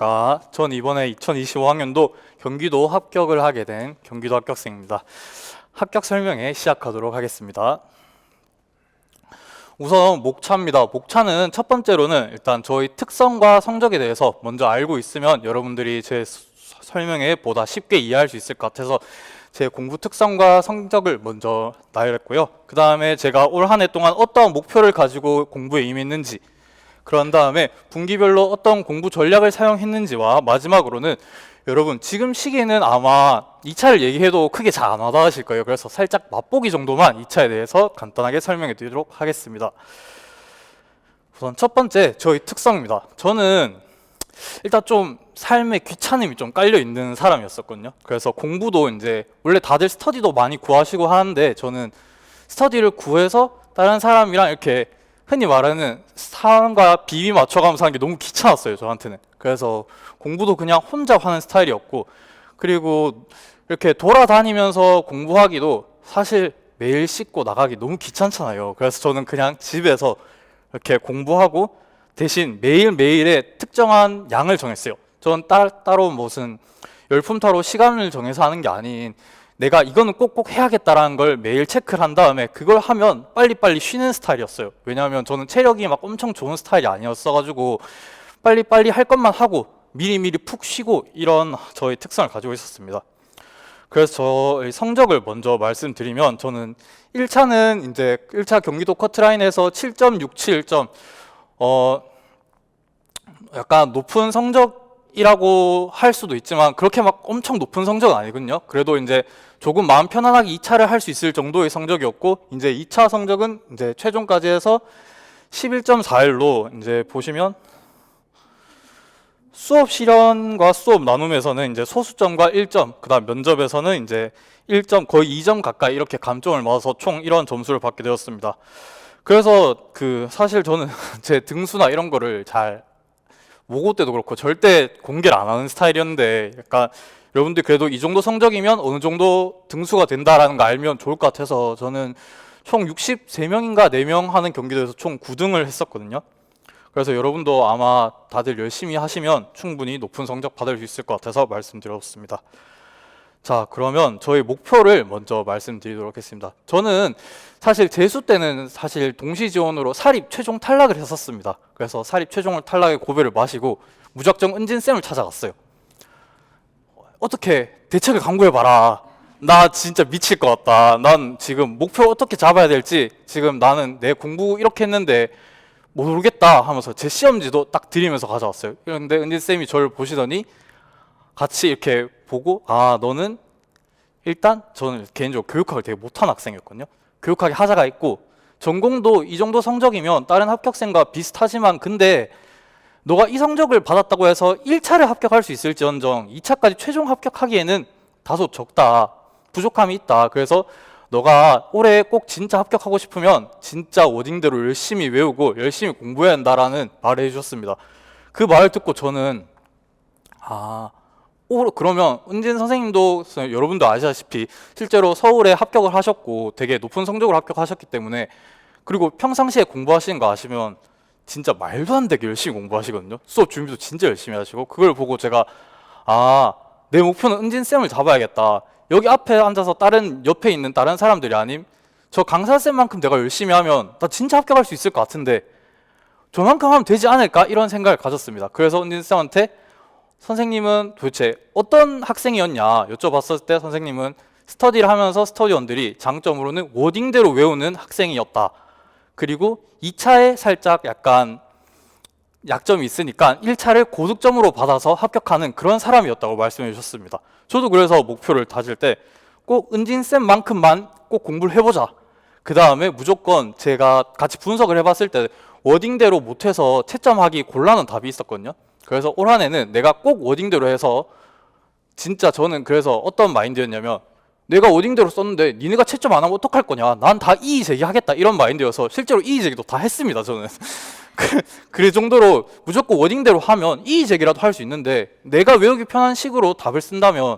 안녕하십니까. 전 이번에 2025학년도 경기도 합격을 하게 된 경기도 합격생입니다. 합격 설명회 시작하도록 하겠습니다. 우선 목차입니다. 목차는 첫 번째로는 일단 저희 특성과 성적에 대해서 먼저 알고 있으면 여러분들이 제 설명에 보다 쉽게 이해할 수 있을 것 같아서 제 공부 특성과 성적을 먼저 나열했고요. 그 다음에 제가 올 한 해 동안 어떠한 목표를 가지고 공부에 임했는지, 그런 다음에 분기별로 어떤 공부 전략을 사용했는지와 마지막으로는 여러분 지금 시기에는 아마 2차를 얘기해도 크게 잘 안 와닿으실 거예요. 그래서 살짝 맛보기 정도만 2차에 대해서 간단하게 설명해 드리도록 하겠습니다. 우선 첫 번째 저희 특성입니다. 저는 일단 좀 삶에 귀찮음이 좀 깔려 있는 사람이었었거든요. 그래서 공부도 이제 원래 다들 스터디도 많이 구하시고 하는데 저는 스터디를 구해서 다른 사람이랑 이렇게 흔히 말하는 사람과 비비 맞춰가면서 하는 게 너무 귀찮았어요, 저한테는. 그래서 공부도 그냥 혼자 하는 스타일이었고, 그리고 이렇게 돌아다니면서 공부하기도 사실 매일 씻고 나가기 너무 귀찮잖아요. 그래서 저는 그냥 집에서 이렇게 공부하고 대신 매일매일의 특정한 양을 정했어요. 저는 따로 무슨 열품타로 시간을 정해서 하는 게 아닌, 내가 이거는 꼭꼭 해야겠다라는 걸 매일 체크를 한 다음에 그걸 하면 빨리빨리 쉬는 스타일이었어요. 왜냐하면 저는 체력이 막 엄청 좋은 스타일이 아니었어가지고 빨리빨리 할 것만 하고 미리미리 푹 쉬고 이런 저의 특성을 가지고 있었습니다. 그래서 저의 성적을 먼저 말씀드리면, 저는 1차는 이제 1차 경기도 커트라인에서 7.67점, 약간 높은 성적이라고 할 수도 있지만 그렇게 막 엄청 높은 성적은 아니거든요. 그래도 이제 조금 마음 편안하게 2차를 할 수 있을 정도의 성적이었고, 이제 2차 성적은 이제 최종까지 해서 11.41로 이제 보시면 수업 실현과 수업 나눔에서는 이제 소수점과 1점, 그다음 면접에서는 이제 1점, 거의 2점 가까이 이렇게 감점을 받아서 총 이런 점수를 받게 되었습니다. 그래서 사실 저는 제 등수나 이런 거를 잘 모고 때도 그렇고 절대 공개를 안 하는 스타일이었는데, 약간 여러분들 그래도 이 정도 성적이면 어느 정도 등수가 된다라는 거 알면 좋을 것 같아서 저는 총 63명인가 4명 하는 경기도에서 총 9등을 했었거든요. 그래서 여러분도 아마 다들 열심히 하시면 충분히 높은 성적 받을 수 있을 것 같아서 말씀드렸습니다. 자, 그러면 저희 목표를 먼저 말씀드리도록 하겠습니다. 저는 사실 재수 때는 사실 동시 지원으로 사립 최종 탈락을 했었습니다. 그래서 사립 최종을 탈락의 고배를 마시고 무작정 은진쌤을 찾아갔어요. 어떻게 대책을 강구해봐라. 나 진짜 미칠 것 같다. 난 지금 목표 어떻게 잡아야 될지, 지금 나는 내 공부 이렇게 했는데 모르겠다 하면서 제 시험지도 딱 드리면서 가져왔어요. 그런데 은진쌤이 저를 보시더니 같이 이렇게 보고, 아, 너는 일단, 저는 개인적으로 교육학을 되게 못한 학생이었거든요. 교육학에 하자가 있고 전공도 이 정도 성적이면 다른 합격생과 비슷하지만, 근데 너가 이 성적을 받았다고 해서 1차를 합격할 수 있을지언정 2차까지 최종 합격하기에는 다소 적다, 부족함이 있다. 그래서 너가 올해 꼭 진짜 합격하고 싶으면 진짜 워딩대로 열심히 외우고 열심히 공부해야 한다라는 말을 해주셨습니다. 그 말을 듣고 저는 그러면 은진 선생님도 여러분도 아시다시피 실제로 서울에 합격을 하셨고 되게 높은 성적으로 합격하셨기 때문에, 그리고 평상시에 공부하시는 거 아시면 진짜 말도 안 되게 열심히 공부하시거든요. 수업 준비도 진짜 열심히 하시고, 그걸 보고 제가 내 목표는 은진쌤을 잡아야겠다. 여기 앞에 앉아서 옆에 있는 다른 사람들이 아님 저 강사쌤만큼 내가 열심히 하면 나 진짜 합격할 수 있을 것 같은데 저만큼 하면 되지 않을까? 이런 생각을 가졌습니다. 그래서 은진쌤한테 선생님은 도대체 어떤 학생이었냐 여쭤봤을 때, 선생님은 스터디를 하면서 스터디원들이 장점으로는 워딩대로 외우는 학생이었다. 그리고 2차에 살짝 약간 약점이 있으니까 1차를 고득점으로 받아서 합격하는 그런 사람이었다고 말씀해 주셨습니다. 저도 그래서 목표를 다질 때 꼭 은진쌤만큼만 꼭 공부를 해보자. 그 다음에 무조건 제가 같이 분석을 해봤을 때 워딩대로 못해서 채점하기 곤란한 답이 있었거든요. 그래서 올 한 해는 내가 꼭 워딩대로 해서, 진짜 저는 그래서 어떤 마인드였냐면, 내가 워딩대로 썼는데 니네가 채점 안 하면 어떡할 거냐, 난 다 이의 제기하겠다, 이런 마인드여서 실제로 이의 제기도 다 했습니다. 저는 그 정도로 무조건 워딩대로 하면 이의 제기라도 할 수 있는데, 내가 외우기 편한 식으로 답을 쓴다면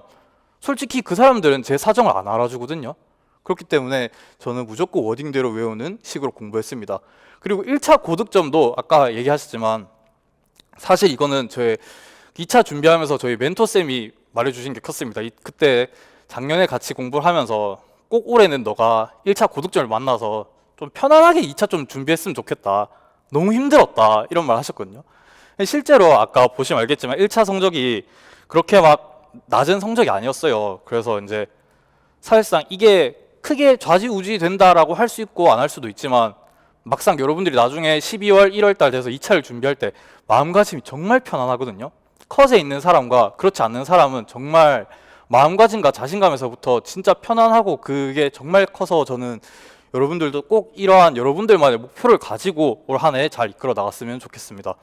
솔직히 그 사람들은 제 사정을 안 알아주거든요. 그렇기 때문에 저는 무조건 워딩대로 외우는 식으로 공부했습니다. 그리고 1차 고득점도 아까 얘기하셨지만 사실 이거는 저의 2차 준비하면서 저희 멘토쌤이 말해주신 게 컸습니다. 그때 작년에 같이 공부를 하면서 꼭 올해는 너가 1차 고득점을 만나서 좀 편안하게 2차 좀 준비했으면 좋겠다. 너무 힘들었다. 이런 말 하셨거든요. 실제로 아까 보시면 알겠지만 1차 성적이 그렇게 막 낮은 성적이 아니었어요. 그래서 이제 사실상 이게 크게 좌지우지 된다라고 할 수 있고 안 할 수도 있지만 막상 여러분들이 나중에 12월, 1월 달 돼서 2차를 준비할 때 마음가짐이 정말 편안하거든요. 컷에 있는 사람과 그렇지 않는 사람은 정말 마음가짐과 자신감에서부터 진짜 편안하고 그게 정말 커서 저는 여러분들도 꼭 이러한 여러분들만의 목표를 가지고 올 한 해 잘 이끌어 나갔으면 좋겠습니다.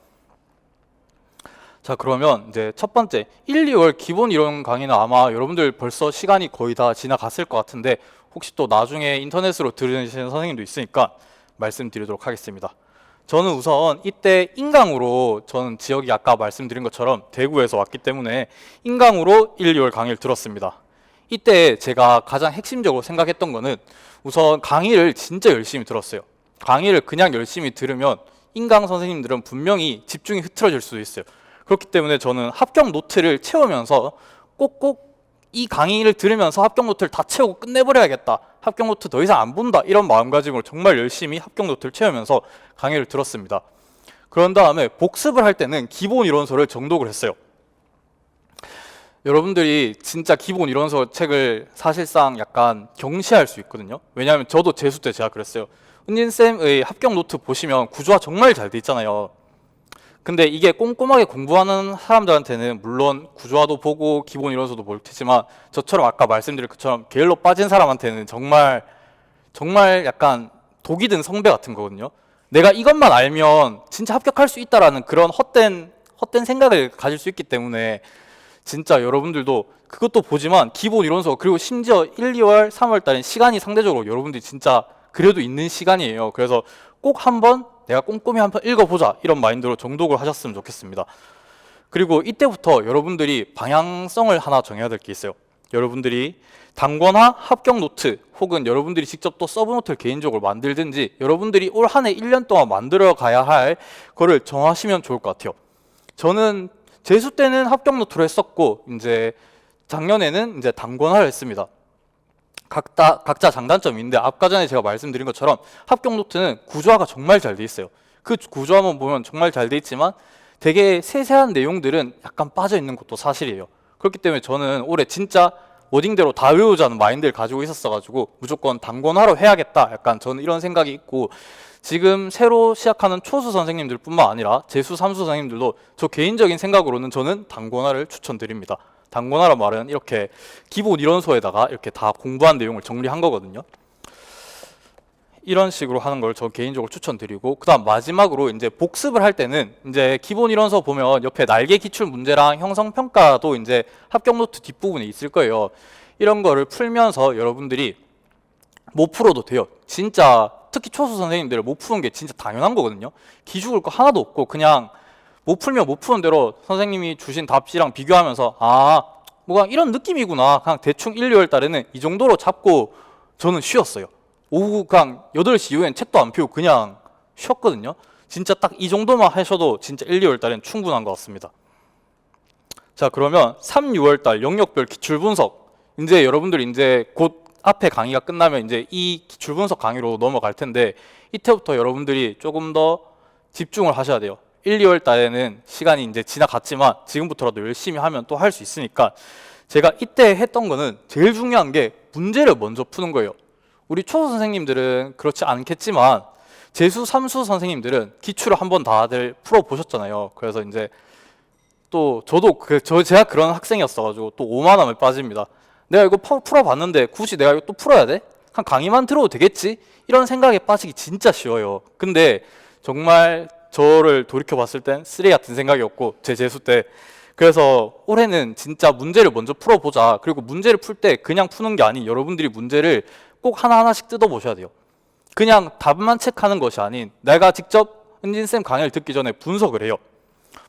자, 그러면 이제 첫 번째 1, 2월 기본 이론 강의는 아마 여러분들 벌써 시간이 거의 다 지나갔을 것 같은데 혹시 또 나중에 인터넷으로 들으시는 선생님도 있으니까 말씀드리도록 하겠습니다. 저는 우선 이때 인강으로 저는 지역이 아까 말씀드린 것처럼 대구에서 왔기 때문에 인강으로 1, 2월 강의를 들었습니다. 이때 제가 가장 핵심적으로 생각했던 거는 우선 강의를 진짜 열심히 들었어요. 강의를 그냥 열심히 들으면 인강 선생님들은 분명히 집중이 흐트러질 수도 있어요. 그렇기 때문에 저는 합격 노트를 채우면서 꼭꼭 이 강의를 들으면서 합격 노트를 다 채우고 끝내버려야겠다. 합격 노트 더 이상 안 본다. 이런 마음가짐으로 정말 열심히 합격 노트를 채우면서 강의를 들었습니다. 그런 다음에 복습을 할 때는 기본 이론서를 정독을 했어요. 여러분들이 진짜 기본 이론서 책을 사실상 약간 경시할 수 있거든요. 왜냐하면 저도 재수 때 제가 그랬어요. 은진쌤의 합격 노트 보시면 구조화 정말 잘 돼 있잖아요. 근데 이게 꼼꼼하게 공부하는 사람들한테는 물론 구조화도 보고 기본 이론서도 볼 테지만 저처럼 아까 말씀드린 것처럼 게을러 빠진 사람한테는 정말 약간 독이 든 성배 같은 거거든요. 내가 이것만 알면 진짜 합격할 수 있다라는 그런 헛된 생각을 가질 수 있기 때문에 진짜 여러분들도 그것도 보지만 기본 이론서 그리고 심지어 1, 2월, 3월 달엔 시간이 상대적으로 여러분들이 진짜 그래도 있는 시간이에요. 그래서 꼭 한번 내가 꼼꼼히 한번 읽어보자 이런 마인드로 정독을 하셨으면 좋겠습니다. 그리고 이때부터 여러분들이 방향성을 하나 정해야 될 게 있어요. 여러분들이 단권화 합격 노트 혹은 여러분들이 직접 또 서브 노트를 개인적으로 만들든지 여러분들이 올 한 해 1년 동안 만들어 가야 할 거를 정하시면 좋을 것 같아요. 저는 재수 때는 합격 노트로 했었고 이제 작년에는 이제 단권화를 했습니다. 각자 장단점이 있는데 아까 전에 제가 말씀드린 것처럼 합격 노트는 구조화가 정말 잘 돼 있어요. 그 구조화만 보면 정말 잘 돼 있지만 되게 세세한 내용들은 약간 빠져 있는 것도 사실이에요. 그렇기 때문에 저는 올해 진짜 워딩대로 다 외우자는 마인드를 가지고 있었어가지고 무조건 단권화로 해야겠다. 약간 저는 이런 생각이 있고 지금 새로 시작하는 초수 선생님들 뿐만 아니라 재수, 삼수 선생님들도 저 개인적인 생각으로는 저는 단권화를 추천드립니다. 단권화란 말은 이렇게 기본 이론서에다가 이렇게 다 공부한 내용을 정리한 거거든요. 이런 식으로 하는 걸 저 개인적으로 추천드리고 그다음 마지막으로 이제 복습을 할 때는 이제 기본 이론서 보면 옆에 날개 기출 문제랑 형성 평가도 이제 합격 노트 뒷부분에 있을 거예요. 이런 거를 풀면서 여러분들이 못 풀어도 돼요. 진짜 특히 초수 선생님들 못 푸는 게 진짜 당연한 거거든요. 기죽을 거 하나도 없고 그냥 못 풀면 못 푸는 대로 선생님이 주신 답지랑 비교하면서 아 뭐가 이런 느낌이구나 그냥 대충 1, 2월 달에는 이 정도로 잡고 저는 쉬었어요. 오후 그냥 8시 이후엔 책도 안 펴고 그냥 쉬었거든요. 진짜 딱 이 정도만 하셔도 진짜 1, 2월 달엔 충분한 것 같습니다. 자, 그러면 3, 6월 달 영역별 기출 분석 이제 여러분들이 이제 곧 앞에 강의가 끝나면 이제 이 기출 분석 강의로 넘어갈 텐데 이때부터 여러분들이 조금 더 집중을 하셔야 돼요. 1, 2월 달에는 시간이 이제 지나갔지만 지금부터라도 열심히 하면 또 할 수 있으니까 제가 이때 했던 거는 제일 중요한 게 문제를 먼저 푸는 거예요. 우리 초수 선생님들은 그렇지 않겠지만 재수, 삼수 선생님들은 기출을 한번 다들 풀어보셨잖아요. 그래서 이제 또 저도 제가 그런 학생이었어가지고 또 오만함에 빠집니다. 내가 이거 풀어봤는데 굳이 내가 이거 또 풀어야 돼? 그냥 강의만 들어도 되겠지? 이런 생각에 빠지기 진짜 쉬워요. 근데 정말 저를 돌이켜봤을 땐 쓰레기 같은 생각이었고 제 재수 때 그래서 올해는 진짜 문제를 먼저 풀어보자. 그리고 문제를 풀 때 그냥 푸는 게 아닌 여러분들이 문제를 꼭 하나하나씩 뜯어보셔야 돼요. 그냥 답만 체크하는 것이 아닌 내가 직접 은진쌤 강의를 듣기 전에 분석을 해요.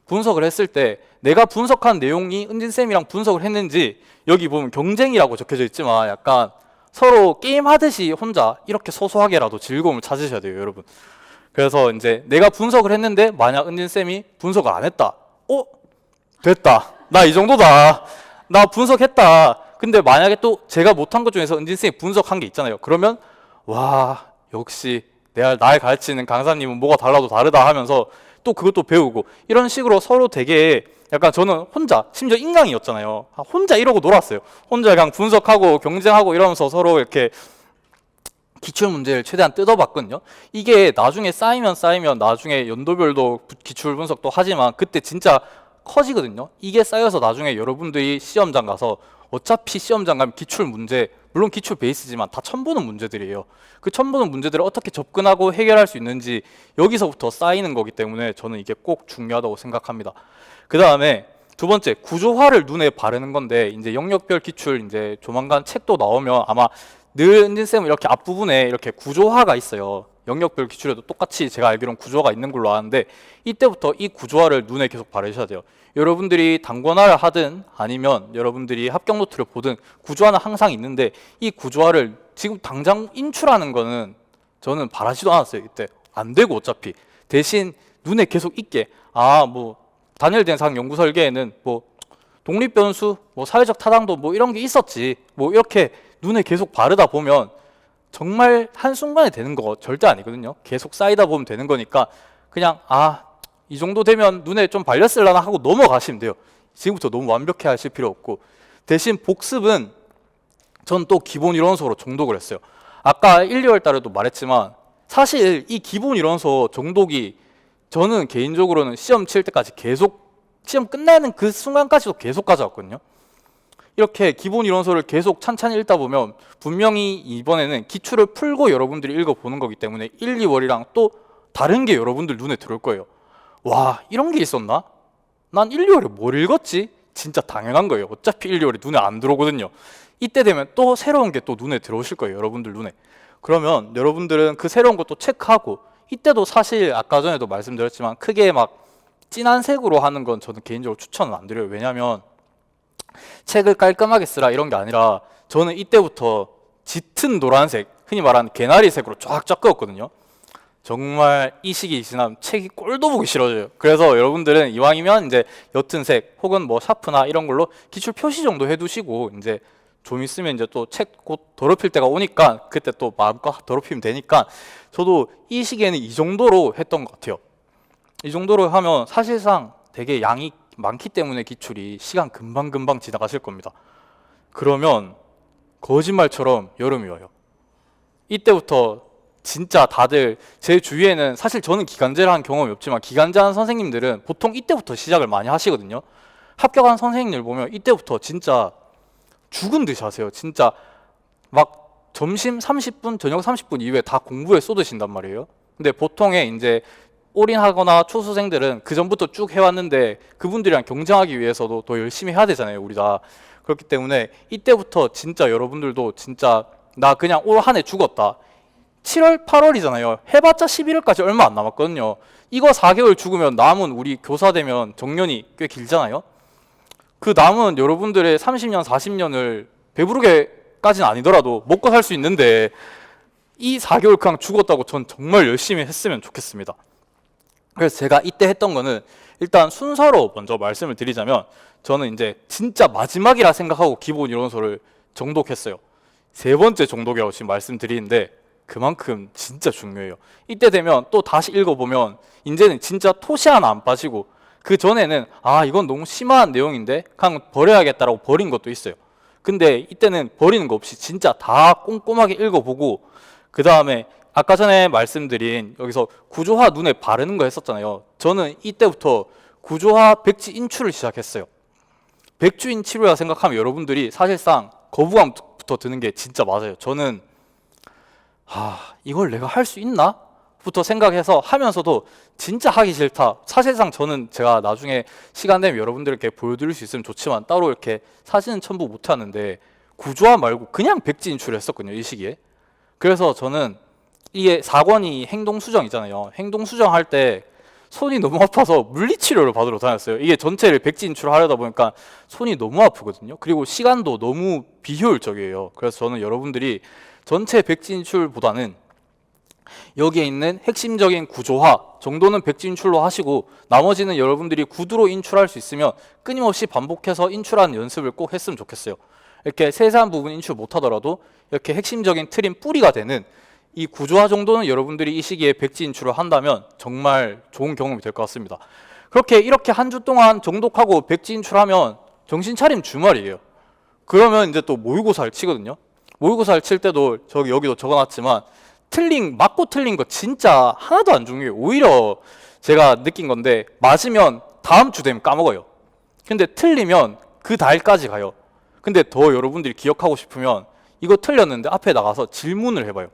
분석을 했을 때 내가 분석한 내용이 은진쌤이랑 분석을 했는지 여기 보면 경쟁이라고 적혀져 있지만 약간 서로 게임하듯이 혼자 이렇게 소소하게라도 즐거움을 찾으셔야 돼요, 여러분. 그래서 이제 내가 분석을 했는데 만약 은진쌤이 분석을 안 했다. 됐다. 나 이 정도다. 나 분석했다. 근데 만약에 또 제가 못한 것 중에서 은진쌤이 분석한 게 있잖아요. 그러면 와 역시 내가 날 가르치는 강사님은 뭐가 달라도 다르다 하면서 또 그것도 배우고 이런 식으로 서로 되게 약간 저는 혼자 심지어 인강이었잖아요. 혼자 이러고 놀았어요. 혼자 그냥 분석하고 경쟁하고 이러면서 서로 이렇게 기출 문제를 최대한 뜯어봤거든요. 이게 나중에 쌓이면 나중에 연도별도 기출 분석도 하지만 그때 진짜 커지거든요. 이게 쌓여서 나중에 여러분들이 시험장 가서 어차피 시험장 가면 기출 문제, 물론 기출 베이스지만 다 처음 보는 문제들이에요. 그 처음 보는 문제들을 어떻게 접근하고 해결할 수 있는지 여기서부터 쌓이는 거기 때문에 저는 이게 꼭 중요하다고 생각합니다. 그 다음에 두 번째, 구조화를 눈에 바르는 건데 이제 영역별 기출 이제 조만간 책도 나오면 아마 늘 은진쌤은 이렇게 앞부분에 이렇게 구조화가 있어요. 영역별 기출에도 똑같이 제가 알기로는 구조화가 있는 걸로 아는데 이때부터 이 구조화를 눈에 계속 바르셔야 돼요. 여러분들이 단권화를 하든 아니면 여러분들이 합격 노트를 보든 구조화는 항상 있는데 이 구조화를 지금 당장 인출하는 거는 저는 바라지도 않았어요. 이때 안 되고 어차피 대신 눈에 계속 있게 뭐 단일 대상 연구 설계에는 뭐 독립 변수, 뭐 사회적 타당도 뭐 이런 게 있었지 뭐 이렇게 눈에 계속 바르다 보면 정말 한순간에 되는 거 절대 아니거든요. 계속 쌓이다 보면 되는 거니까 그냥 이 정도 되면 눈에 좀 발렸을라나 하고 넘어가시면 돼요. 지금부터 너무 완벽해 하실 필요 없고 대신 복습은 전 또 기본 이론서로 정독을 했어요. 아까 1, 2월 달에도 말했지만 사실 이 기본 이론서 정독이 저는 개인적으로는 시험 칠 때까지 계속 시험 끝나는 그 순간까지도 계속 가져왔거든요. 이렇게 기본 이론서를 계속 찬찬히 읽다 보면 분명히 이번에는 기출을 풀고 여러분들이 읽어보는 거기 때문에 1, 2월이랑 또 다른 게 여러분들 눈에 들어올 거예요. 와 이런 게 있었나? 난 1, 2월에 뭘 읽었지? 진짜 당연한 거예요. 어차피 1, 2월에 눈에 안 들어오거든요. 이때 되면 또 새로운 게 또 눈에 들어오실 거예요. 여러분들 눈에. 그러면 여러분들은 그 새로운 것도 체크하고 이때도 사실 아까 전에도 말씀드렸지만 크게 막 진한 색으로 하는 건 저는 개인적으로 추천은 안 드려요. 왜냐하면 책을 깔끔하게 쓰라 이런 게 아니라 저는 이때부터 짙은 노란색, 흔히 말하는 개나리색으로 쫙쫙 그었거든요. 정말 이 시기 지나면 책이 꼴도 보기 싫어져요. 그래서 여러분들은 이왕이면 이제 옅은 색 혹은 뭐 샤프나 이런 걸로 기출 표시 정도 해두시고 이제 좀 있으면 이제 또 책 곧 더럽힐 때가 오니까 그때 또 마음껏 더럽히면 되니까 저도 이 시기에는 이 정도로 했던 것 같아요. 이 정도로 하면 사실상 되게 양이 많기 때문에 기출이 시간 금방금방 지나가실 겁니다. 그러면 거짓말처럼 여름이 와요. 이때부터 진짜 다들 제 주위에는 사실 저는 기간제를 한 경험이 없지만 기간제 한 선생님들은 보통 이때부터 시작을 많이 하시거든요. 합격한 선생님들 보면 이때부터 진짜 죽은 듯이 하세요. 진짜 막 점심 30분, 저녁 30분 이후에 다 공부에 쏟으신단 말이에요. 근데 보통의 이제 올인하거나 초수생들은 그 전부터 쭉 해왔는데 그분들이랑 경쟁하기 위해서도 더 열심히 해야 되잖아요, 우리 다. 그렇기 때문에 이때부터 진짜 여러분들도 진짜 나 그냥 올 한 해 죽었다. 7월, 8월이잖아요. 해봤자 11월까지 얼마 안 남았거든요. 이거 4개월 죽으면 남은 우리 교사 되면 정년이 꽤 길잖아요. 그 남은 여러분들의 30년, 40년을 배부르게까지는 아니더라도 먹고 살 수 있는데 이 4개월 그냥 죽었다고 전 정말 열심히 했으면 좋겠습니다. 그래서 제가 이때 했던 거는 일단 순서로 먼저 말씀을 드리자면 저는 이제 진짜 마지막이라 생각하고 기본 이론서를 정독했어요. 세 번째 정독이라고 지금 말씀드리는데 그만큼 진짜 중요해요. 이때 되면 또 다시 읽어보면 이제는 진짜 토시 하나 안 빠지고 그 전에는 이건 너무 심한 내용인데 그냥 버려야겠다라고 버린 것도 있어요. 근데 이때는 버리는 거 없이 진짜 다 꼼꼼하게 읽어보고 그 다음에 아까 전에 말씀드린 여기서 구조화 눈에 바르는 거 했었잖아요. 저는 이때부터 구조화 백지 인출을 시작했어요. 백주인 치료라 생각하면 여러분들이 사실상 거부감부터 드는 게 진짜 맞아요. 저는 이걸 내가 할 수 있나? 부터 생각해서 하면서도 진짜 하기 싫다. 사실상 저는 제가 나중에 시간 되면 여러분들께 보여드릴 수 있으면 좋지만 따로 이렇게 사진은 첨부 못 하는데 구조화 말고 그냥 백지 인출을 했었거든요. 이 시기에. 그래서 저는 이게 4권이 행동수정이잖아요. 행동수정할 때 손이 너무 아파서 물리치료를 받으러 다녔어요. 이게 전체를 백지 인출을 하려다 보니까 손이 너무 아프거든요. 그리고 시간도 너무 비효율적이에요. 그래서 저는 여러분들이 전체 백지 인출보다는 여기에 있는 핵심적인 구조화 정도는 백지 인출로 하시고 나머지는 여러분들이 구두로 인출할 수 있으면 끊임없이 반복해서 인출하는 연습을 꼭 했으면 좋겠어요. 이렇게 세세한 부분 인출 못하더라도 이렇게 핵심적인 트림 뿌리가 되는 이 구조화 정도는 여러분들이 이 시기에 백지 인출을 한다면 정말 좋은 경험이 될 것 같습니다. 이렇게 한 주 동안 정독하고 백지 인출하면 정신 차림 주말이에요. 그러면 이제 또 모의고사를 치거든요. 모의고사를 칠 때도 여기도 적어놨지만 맞고 틀린 거 진짜 하나도 안 중요해요. 오히려 제가 느낀 건데 맞으면 다음 주 되면 까먹어요. 근데 틀리면 그 달까지 가요. 근데 더 여러분들이 기억하고 싶으면 이거 틀렸는데 앞에 나가서 질문을 해봐요.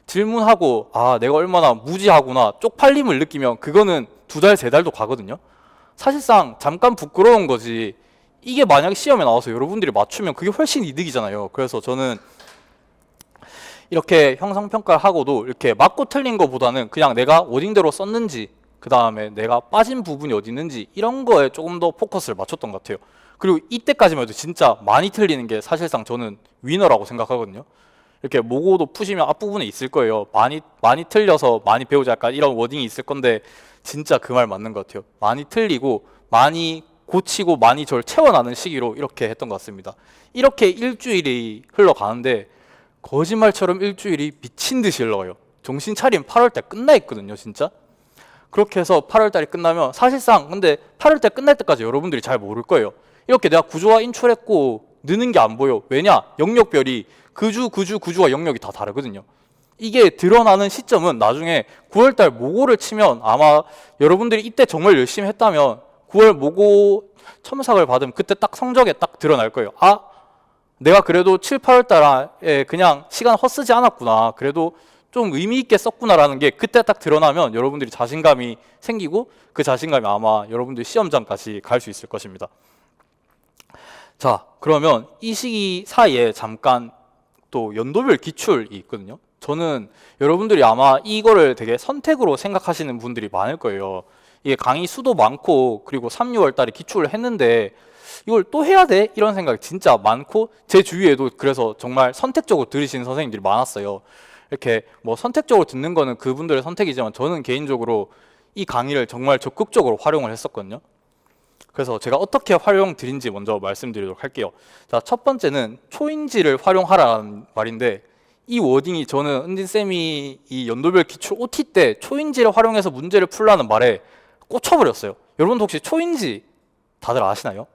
질문하고 내가 얼마나 무지하구나 쪽팔림을 느끼면 그거는 2달, 3달도 가거든요. 사실상 잠깐 부끄러운 거지 이게 만약에 시험에 나와서 여러분들이 맞추면 그게 훨씬 이득이잖아요. 그래서 저는 이렇게 형성평가를 하고도 이렇게 맞고 틀린 거보다는 그냥 내가 워딩대로 썼는지 그 다음에 내가 빠진 부분이 어디 있는지 이런 거에 조금 더 포커스를 맞췄던 것 같아요. 그리고 이때까지만 해도 진짜 많이 틀리는 게 사실상 저는 위너라고 생각하거든요. 이렇게 모고도 푸시면 앞부분에 있을 거예요. 많이 틀려서 많이 배우자 약간 이런 워딩이 있을 건데 진짜 그 말 맞는 것 같아요. 많이 틀리고 많이 고치고 많이 저를 채워나는 시기로 이렇게 했던 것 같습니다. 이렇게 일주일이 흘러가는데 거짓말처럼 일주일이 미친 듯이 흘러가요. 정신 차리면 8월달 끝나 있거든요, 진짜. 그렇게 해서 8월달이 끝나면 사실상 근데 8월달 끝날 때까지 여러분들이 잘 모를 거예요. 이렇게 내가 구조화 인출했고 느는 게 안 보여. 왜냐? 영역별이 구주와 영역이 다 다르거든요. 이게 드러나는 시점은 나중에 9월달 모고를 치면 아마 여러분들이 이때 정말 열심히 했다면 9월 모고 첨삭을 받으면 그때 딱 성적에 딱 드러날 거예요. 내가 그래도 7, 8월달에 그냥 시간 헛쓰지 않았구나. 그래도 좀 의미 있게 썼구나라는 게 그때 딱 드러나면 여러분들이 자신감이 생기고 그 자신감이 아마 여러분들 시험장까지 갈 수 있을 것입니다. 자, 그러면 이 시기 사이에 잠깐 또 연도별 기출이 있거든요. 저는 여러분들이 아마 이거를 되게 선택으로 생각하시는 분들이 많을 거예요. 이게 강의 수도 많고 그리고 3, 6월 달에 기출을 했는데 이걸 또 해야 돼? 이런 생각이 진짜 많고 제 주위에도 그래서 정말 선택적으로 들으시는 선생님들이 많았어요. 이렇게 뭐 선택적으로 듣는 거는 그분들의 선택이지만 저는 개인적으로 이 강의를 정말 적극적으로 활용을 했었거든요. 그래서 제가 어떻게 활용드린지 먼저 말씀드리도록 할게요. 자, 첫 번째는 초인지를 활용하라는 말인데 이 워딩이 저는 은진쌤이 이 연도별 기출 OT 때 초인지를 활용해서 문제를 풀라는 말에 꽂혀버렸어요. 여러분도 혹시 초인지 다들 아시나요?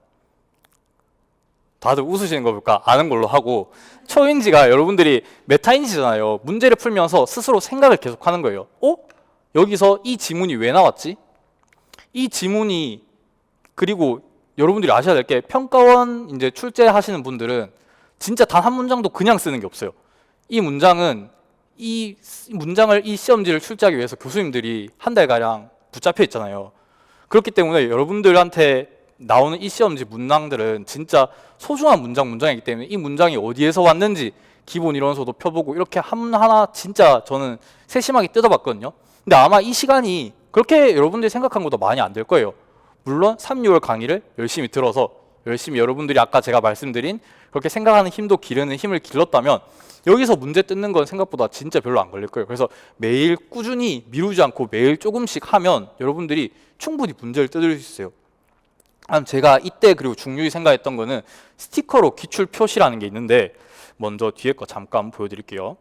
다들 웃으시는 거 볼까? 아는 걸로 하고 초인지가 여러분들이 메타인지잖아요. 문제를 풀면서 스스로 생각을 계속하는 거예요. 여기서 이 지문이 왜 나왔지? 이 지문이 그리고 여러분들이 아셔야 될 게 평가원 이제 출제하시는 분들은 진짜 단 한 문장도 그냥 쓰는 게 없어요. 이 문장을 이 시험지를 출제하기 위해서 교수님들이 한 달가량 붙잡혀 있잖아요. 그렇기 때문에 여러분들한테 나오는 이 시험지 문장들은 진짜 소중한 문장이기 때문에 이 문장이 어디에서 왔는지 기본 이론서도 펴보고 이렇게 하나 진짜 저는 세심하게 뜯어봤거든요. 근데 아마 이 시간이 그렇게 여러분들이 생각한 것보다 많이 안 될 거예요. 물론 3, 6월 강의를 열심히 들어서 열심히 여러분들이 아까 제가 말씀드린 그렇게 생각하는 힘도 기르는 힘을 길렀다면 여기서 문제 뜯는 건 생각보다 진짜 별로 안 걸릴 거예요. 그래서 매일 꾸준히 미루지 않고 매일 조금씩 하면 여러분들이 충분히 문제를 뜯을 수 있어요. 제가 이때 그리고 중요히 생각했던 거는 스티커로 기출 표시라는 게 있는데 먼저 뒤에 거 잠깐 보여드릴게요.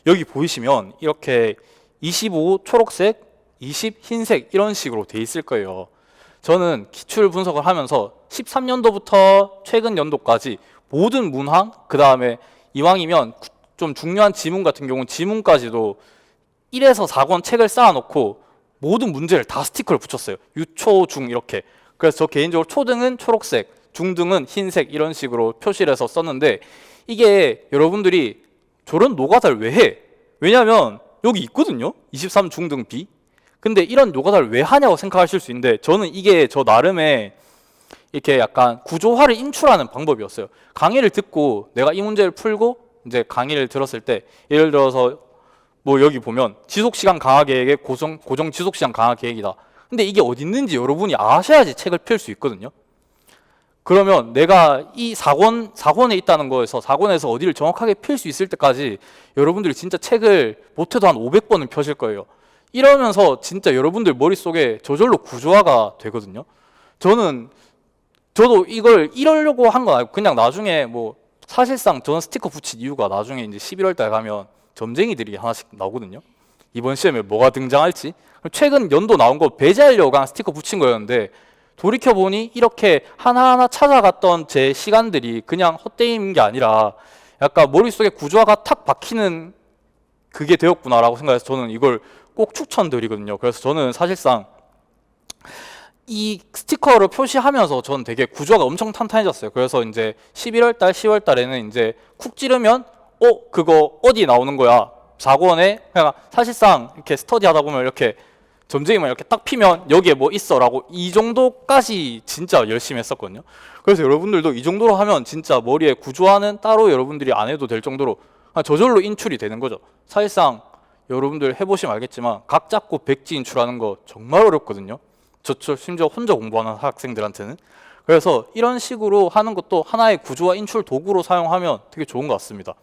여기 보이시면 이렇게 25 초록색, 20 흰색 이런 식으로 돼 있을 거예요. 저는 기출 분석을 하면서 13년도부터 최근 연도까지 모든 문항, 그 다음에 이왕이면 좀 중요한 지문 같은 경우는 지문까지도 1에서 4권 책을 쌓아놓고 모든 문제를 다 스티커를 붙였어요. 유초, 중 이렇게. 그래서 저 개인적으로 초등은 초록색, 중등은 흰색 이런 식으로 표시를 해서 썼는데 이게 여러분들이 저런 노가다를 왜 해? 왜냐면 여기 있거든요. 23 중등 B. 근데 이런 노가다를 왜 하냐고 생각하실 수 있는데 저는 이게 저 나름의 이렇게 약간 구조화를 인출하는 방법이었어요. 강의를 듣고 내가 이 문제를 풀고 이제 강의를 들었을 때 예를 들어서 뭐 여기 보면 지속시간 강화 계획의 고정 지속시간 강화 계획이다. 근데 이게 어디 있는지 여러분이 아셔야지 책을 펼 수 있거든요. 그러면 내가 이 4권에 있다는 거에서 4권에서 어디를 정확하게 필 수 있을 때까지 여러분들이 진짜 책을 못해도 한 500번은 펴실 거예요. 이러면서 진짜 여러분들 머릿속에 저절로 구조화가 되거든요. 저도 이걸 이러려고 한 건 아니고 그냥 나중에 뭐 사실상 저는 스티커 붙인 이유가 나중에 이제 11월 달 가면 점쟁이들이 하나씩 나오거든요. 이번 시험에 뭐가 등장할지. 최근 연도 나온 거 배제하려고 그냥 스티커 붙인 거였는데 돌이켜보니 이렇게 하나하나 찾아갔던 제 시간들이 그냥 헛되인 게 아니라 약간 머릿속에 구조화가 탁 박히는 그게 되었구나라고 생각해서 저는 이걸 꼭 추천드리거든요. 그래서 저는 사실상 이 스티커를 표시하면서 저는 되게 구조가 엄청 탄탄해졌어요. 그래서 이제 11월 달, 10월 달에는 이제 쿡 찌르면 그거 어디 나오는 거야? 4권에 그냥 사실상 이렇게 스터디 하다 보면 이렇게 점쟁이만 이렇게 딱 피면 여기에 뭐 있어라고 이 정도까지 진짜 열심히 했었거든요. 그래서 여러분들도 이 정도로 하면 진짜 머리에 구조화는 따로 여러분들이 안 해도 될 정도로 저절로 인출이 되는 거죠. 사실상 여러분들 해보시면 알겠지만 각 잡고 백지 인출하는 거 정말 어렵거든요. 저 심지어 혼자 공부하는 학생들한테는. 그래서 이런 식으로 하는 것도 하나의 구조화 인출 도구로 사용하면 되게 좋은 것 같습니다.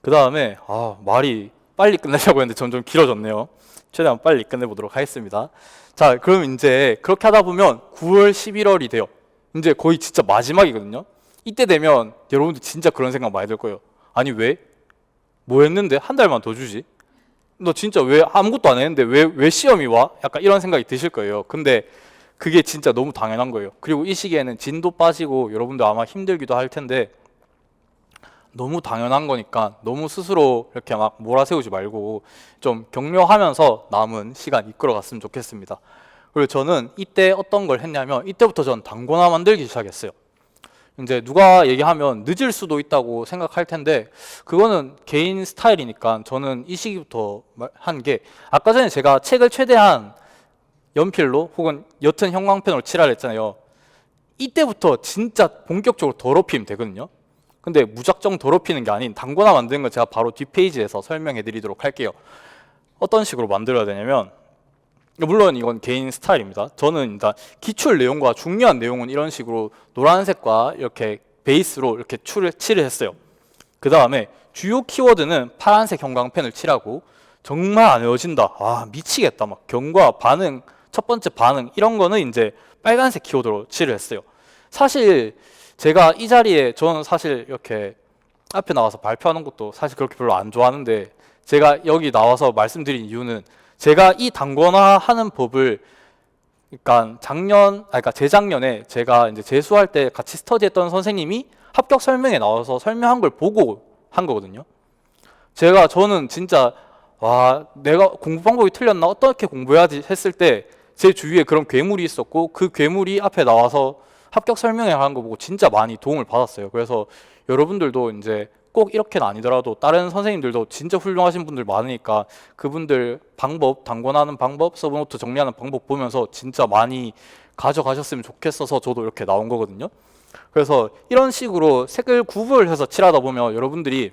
그 다음에 말이 빨리 끝내려고 했는데 점점 길어졌네요. 최대한 빨리 끝내보도록 하겠습니다. 자, 그럼 이제 그렇게 하다 보면 9월, 11월이 돼요. 이제 거의 진짜 마지막이거든요. 이때 되면 여러분들 진짜 그런 생각 많이 들 거예요. 아니 왜? 뭐 했는데 한 달만 더 주지? 너 진짜 왜 아무것도 안 했는데 왜 시험이 와? 약간 이런 생각이 드실 거예요. 근데 그게 진짜 너무 당연한 거예요. 그리고 이 시기에는 진도 빠지고 여러분들 아마 힘들기도 할 텐데 너무 당연한 거니까 너무 스스로 이렇게 막 몰아세우지 말고 좀 격려하면서 남은 시간 이끌어갔으면 좋겠습니다. 그리고 저는 이때 어떤 걸 했냐면 이때부터 전 단권화 만들기 시작했어요. 이제 누가 얘기하면 늦을 수도 있다고 생각할 텐데 그거는 개인 스타일이니까 저는 이 시기부터 한 게 아까 전에 제가 책을 최대한 연필로 혹은 옅은 형광펜으로 칠하려 했잖아요. 이때부터 진짜 본격적으로 더럽히면 되거든요. 근데 무작정 더럽히는 게 아닌 단권화 만드는 건 제가 바로 뒷페이지에서 설명해 드리도록 할게요. 어떤 식으로 만들어야 되냐면 물론 이건 개인 스타일입니다. 저는 일단 기출 내용과 중요한 내용은 이런 식으로 노란색과 이렇게 베이스로 이렇게 칠을 했어요. 그 다음에 주요 키워드는 파란색 형광펜을 칠하고 정말 안 외워진다. 미치겠다. 막 경과, 반응, 첫 번째 반응 이런 거는 이제 빨간색 키워드로 칠을 했어요. 사실 제가 이 자리에 저는 사실 이렇게 앞에 나와서 발표하는 것도 사실 그렇게 별로 안 좋아하는데 제가 여기 나와서 말씀드린 이유는 제가 이 단권화 하는 법을 그러니까 재작년에 제가 이제 재수할 때 같이 스터디했던 선생님이 합격 설명에 나와서 설명한 걸 보고 한 거거든요. 저는 진짜 내가 공부 방법이 틀렸나? 어떻게 공부해야지 했을 때 제 주위에 그런 괴물이 있었고 그 괴물이 앞에 나와서 합격 설명회 하는 거 보고 진짜 많이 도움을 받았어요. 그래서 여러분들도 이제 꼭 이렇게는 아니더라도 다른 선생님들도 진짜 훌륭하신 분들 많으니까 그분들 방법, 단권하는 방법, 서브노트 정리하는 방법 보면서 진짜 많이 가져가셨으면 좋겠어서 저도 이렇게 나온 거거든요. 그래서 이런 식으로 색을 구분해서 칠하다 보면 여러분들이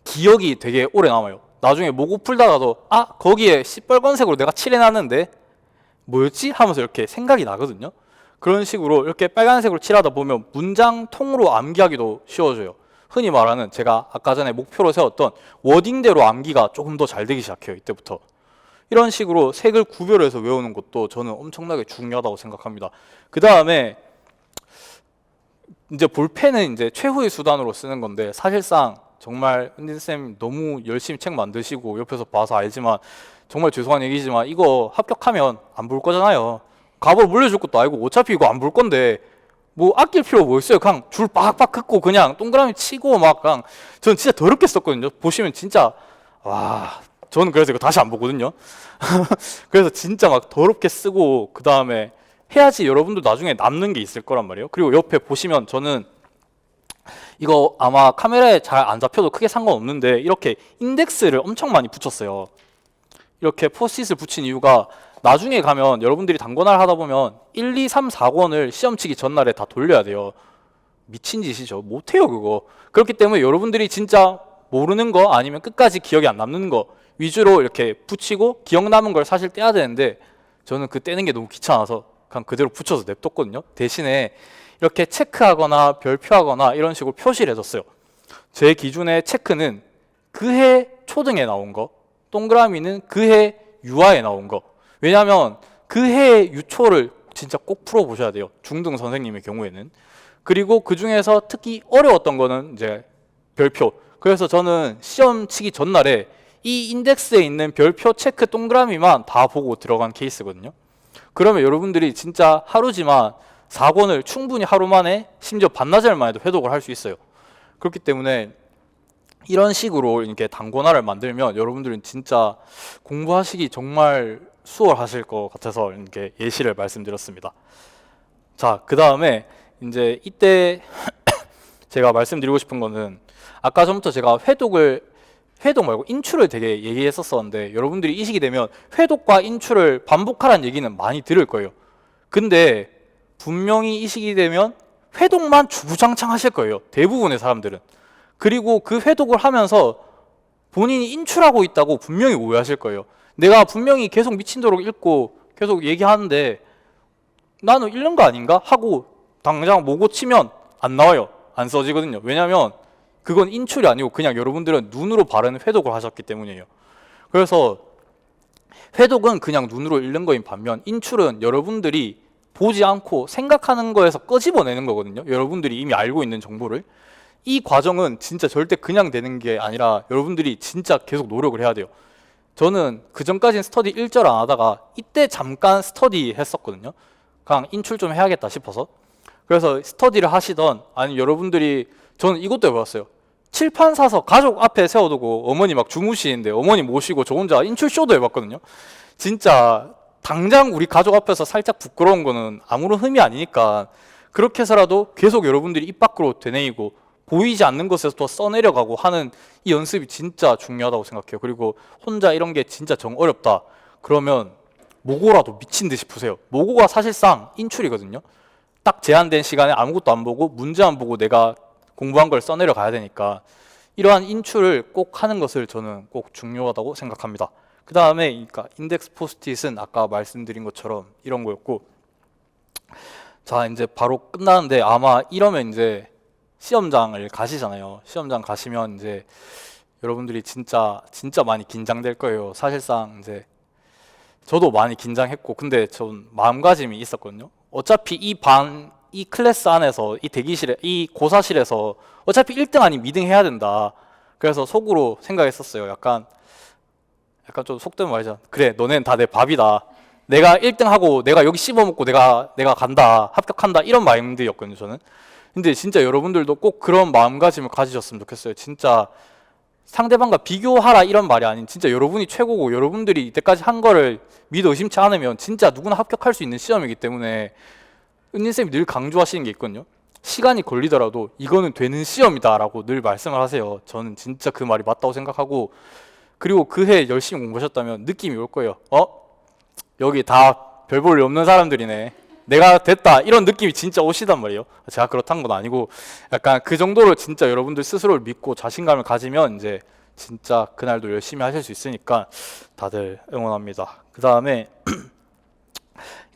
기억이 되게 오래 남아요. 나중에 모고 풀다가도 거기에 시뻘건색으로 내가 칠해놨는데 뭐였지? 하면서 이렇게 생각이 나거든요. 그런 식으로 이렇게 빨간색으로 칠하다 보면 문장 통으로 암기하기도 쉬워져요. 흔히 말하는 제가 아까 전에 목표로 세웠던 워딩대로 암기가 조금 더 잘 되기 시작해요. 이때부터. 이런 식으로 색을 구별해서 외우는 것도 저는 엄청나게 중요하다고 생각합니다. 그 다음에 이제 볼펜은 이제 최후의 수단으로 쓰는 건데 사실상 정말 은진쌤 너무 열심히 책 만드시고 옆에서 봐서 알지만 정말 죄송한 얘기지만 이거 합격하면 안 볼 거잖아요. 갑을 물려줄 것도 아니고 어차피 이거 안 볼 건데 뭐 아낄 필요 뭐 있어요. 그냥 줄 빡빡 긋고 그냥 동그라미 치고 막 그냥 저는 진짜 더럽게 썼거든요. 보시면 진짜 저는 그래서 이거 다시 안 보거든요. 그래서 진짜 막 더럽게 쓰고 그 다음에 해야지 여러분도 나중에 남는 게 있을 거란 말이에요. 그리고 옆에 보시면 저는 이거 아마 카메라에 잘 안 잡혀도 크게 상관없는데 이렇게 인덱스를 엄청 많이 붙였어요. 이렇게 포스트잇을 붙인 이유가 나중에 가면 여러분들이 단권화를 하다 보면 1, 2, 3, 4권을 시험 치기 전날에 다 돌려야 돼요. 미친 짓이죠. 못해요 그거. 그렇기 때문에 여러분들이 진짜 모르는 거 아니면 끝까지 기억이 안 남는 거 위주로 이렇게 붙이고 기억 남은 걸 사실 떼야 되는데 저는 그 떼는 게 너무 귀찮아서 그냥 그대로 붙여서 냅뒀거든요. 대신에 이렇게 체크하거나 별표하거나 이런 식으로 표시를 해줬어요. 제 기준의 체크는 그 해 초등에 나온 거, 동그라미는 그 해 유아에 나온 거. 왜냐하면 그 해 유초를 진짜 꼭 풀어보셔야 돼요. 중등 선생님의 경우에는. 그리고 그 중에서 특히 어려웠던 거는 이제 별표. 그래서 저는 시험 치기 전날에 이 인덱스에 있는 별표 체크 동그라미만 다 보고 들어간 케이스거든요. 그러면 여러분들이 진짜 하루지만 4권을 충분히 하루 만에, 심지어 반나절만 해도 회독을 할 수 있어요. 그렇기 때문에 이런 식으로 이렇게 단권화를 만들면 여러분들은 진짜 공부하시기 정말 수월하실 것 같아서 이렇게 예시를 말씀드렸습니다. 자, 그 다음에 이제 이때 제가 말씀드리고 싶은 거는, 아까 전부터 제가 회독 말고 인출을 되게 얘기했었었는데, 여러분들이 이 시기 되면 회독과 인출을 반복하라는 얘기는 많이 들을 거예요. 근데 분명히 이 시기 되면 회독만 주구장창 하실 거예요, 대부분의 사람들은. 그리고 그 회독을 하면서 본인이 인출하고 있다고 분명히 오해하실 거예요. 내가 분명히 계속 미친도록 읽고 계속 얘기하는데 나는 읽는 거 아닌가? 하고 당장 모고 치면 안 나와요. 안 써지거든요. 왜냐면 그건 인출이 아니고 그냥 여러분들은 눈으로 바르는 회독을 하셨기 때문이에요. 그래서 회독은 그냥 눈으로 읽는 거인 반면, 인출은 여러분들이 보지 않고 생각하는 거에서 끄집어내는 거거든요. 여러분들이 이미 알고 있는 정보를. 이 과정은 진짜 절대 그냥 되는 게 아니라 여러분들이 진짜 계속 노력을 해야 돼요. 저는 그 전까지는 스터디 일절 안 하다가 이때 잠깐 스터디 했었거든요. 그냥 인출 좀 해야겠다 싶어서. 그래서 스터디를 하시던, 아니 여러분들이, 저는 이것도 해봤어요. 칠판 사서 가족 앞에 세워두고 어머니 막 주무시는데 어머니 모시고 저 혼자 인출쇼도 해봤거든요. 진짜 당장 우리 가족 앞에서 살짝 부끄러운 거는 아무런 흠이 아니니까 그렇게 해서라도 계속 여러분들이 입 밖으로 되뇌이고 보이지 않는 곳에서 또 써내려가고 하는 이 연습이 진짜 중요하다고 생각해요. 그리고 혼자 이런 게 진짜 정 어렵다 그러면 모고라도 미친 듯이 푸세요. 모고가 사실상 인출이거든요. 딱 제한된 시간에 아무것도 안 보고 문제만 보고 내가 공부한 걸 써내려 가야 되니까 이러한 인출을 꼭 하는 것을 저는 꼭 중요하다고 생각합니다. 그 다음에 그러니까 인덱스 포스트잇은 아까 말씀드린 것처럼 이런 거였고, 자 이제 바로 끝나는데 아마 이러면 이제 시험장을 가시잖아요. 시험장 가시면 이제 여러분들이 진짜 많이 긴장될 거예요. 사실상 이제 저도 많이 긴장했고, 근데 전 마음가짐이 있었거든요. 어차피 이 클래스 안에서 이 대기실에, 이 고사실에서 어차피 1등 아니면 2등 해야 된다. 그래서 속으로 생각했었어요. 약간 좀 속되면 말이죠. 그래, 너넨 다 내 밥이다. 내가 1등 하고 내가 여기 씹어먹고 내가 간다, 합격한다, 이런 마인드였거든요, 저는. 근데 진짜 여러분들도 꼭 그런 마음가짐을 가지셨으면 좋겠어요. 진짜 상대방과 비교하라 이런 말이 아닌, 진짜 여러분이 최고고 여러분들이 이때까지 한 거를 믿어 의심치 않으면 진짜 누구나 합격할 수 있는 시험이기 때문에, 은진쌤이 늘 강조하시는 게 있거든요. 시간이 걸리더라도 이거는 되는 시험이다 라고 늘 말씀을 하세요. 저는 진짜 그 말이 맞다고 생각하고, 그리고 그 해 열심히 공부하셨다면 느낌이 올 거예요. 여기 다 별 볼 일 없는 사람들이네, 내가 됐다, 이런 느낌이 진짜 오시단 말이에요. 제가 그렇다는 건 아니고 약간 그 정도로 진짜 여러분들 스스로를 믿고 자신감을 가지면 이제 진짜 그날도 열심히 하실 수 있으니까 다들 응원합니다. 그 다음에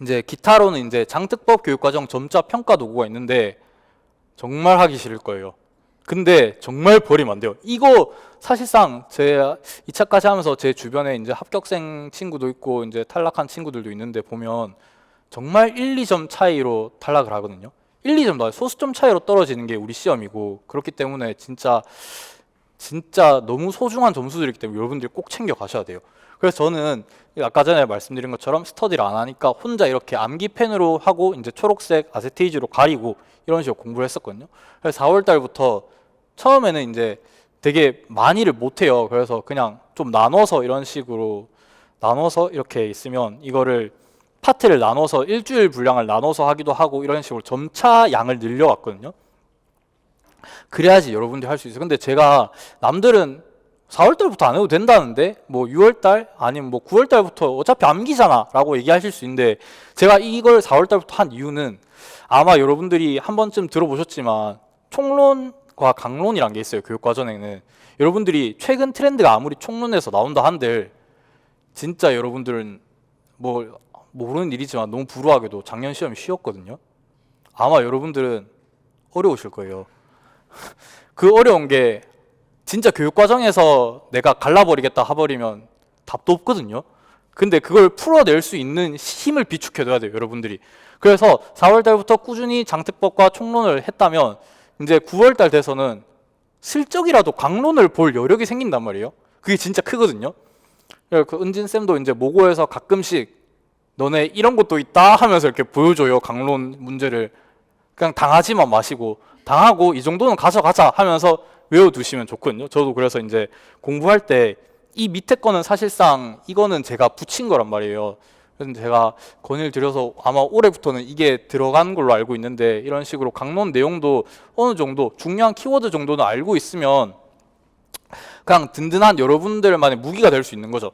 이제 기타로는 이제 장특법 교육과정 점자 평가 도구가 있는데 정말 하기 싫을 거예요. 근데 정말 버리면 안 돼요. 이거 사실상 제 2차까지 하면서 제 주변에 이제 합격생 친구도 있고 이제 탈락한 친구들도 있는데 보면 정말 1, 2점 차이로 탈락을 하거든요. 1, 2점 소수점 차이로 떨어지는 게 우리 시험이고, 그렇기 때문에 진짜 너무 소중한 점수들이기 때문에 여러분들이 꼭 챙겨 가셔야 돼요. 그래서 저는 아까 전에 말씀드린 것처럼 스터디를 안 하니까 혼자 이렇게 암기펜으로 하고 이제 초록색 아세테이지로 가리고 이런 식으로 공부를 했었거든요. 그래서 4월 달부터 처음에는 이제 되게 많이를 못해요. 그래서 그냥 좀 나눠서 이런 식으로 나눠서 이렇게 있으면 이거를 파트를 나눠서 일주일 분량을 나눠서 하기도 하고 이런 식으로 점차 양을 늘려왔거든요. 그래야지 여러분들이 할 수 있어요. 근데 제가 남들은 4월 달부터 안 해도 된다는데 뭐 6월 달 아니면 뭐 9월 달부터 어차피 암기잖아 라고 얘기하실 수 있는데, 제가 이걸 4월 달부터 한 이유는 아마 여러분들이 한 번쯤 들어보셨지만 총론과 강론이란 게 있어요. 교육과정에는 여러분들이 최근 트렌드가 아무리 총론에서 나온다 한들 진짜 여러분들은 뭐 모르는 일이지만 너무 불우하게도 작년 시험이 쉬웠거든요. 아마 여러분들은 어려우실 거예요. 그 어려운 게 진짜 교육 과정에서 내가 갈라버리겠다 해버리면 답도 없거든요. 근데 그걸 풀어낼 수 있는 힘을 비축해둬야 돼요, 여러분들이. 그래서 4월 달부터 꾸준히 장특법과 총론을 했다면 이제 9월 달 돼서는 슬쩍이라도 강론을 볼 여력이 생긴단 말이에요. 그게 진짜 크거든요. 그 은진 쌤도 이제 모고에서 가끔씩 너네 이런 것도 있다 하면서 이렇게 보여줘요. 강론 문제를. 그냥 당하지만 마시고 당하고 이 정도는 가져가자 하면서 외워두시면 좋거든요. 저도 그래서 이제 공부할 때 이 밑에 거는 사실상 이거는 제가 붙인 거란 말이에요. 그래서 제가 건의를 드려서 아마 올해부터는 이게 들어간 걸로 알고 있는데 이런 식으로 강론 내용도 어느 정도 중요한 키워드 정도는 알고 있으면 그냥 든든한 여러분들만의 무기가 될 수 있는 거죠.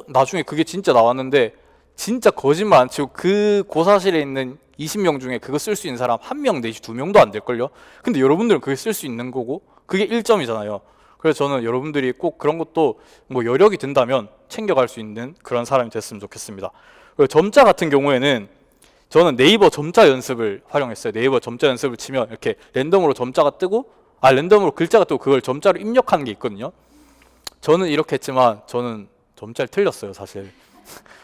나중에 그게 진짜 나왔는데 진짜 거짓말 안 치고 그 고사실에 있는 20명 중에 그거 쓸 수 있는 사람 1명 내지 2명도 안 될걸요? 근데 여러분들은 그게 쓸 수 있는 거고 그게 1점이잖아요. 그래서 저는 여러분들이 꼭 그런 것도 뭐 여력이 든다면 챙겨갈 수 있는 그런 사람이 됐으면 좋겠습니다. 그리고 점자 같은 경우에는 저는 네이버 점자 연습을 활용했어요. 네이버 점자 연습을 치면 이렇게 랜덤으로 점자가 뜨고 랜덤으로 글자가 뜨고 그걸 점자로 입력하는 게 있거든요. 저는 이렇게 했지만 저는 점자를 틀렸어요, 사실.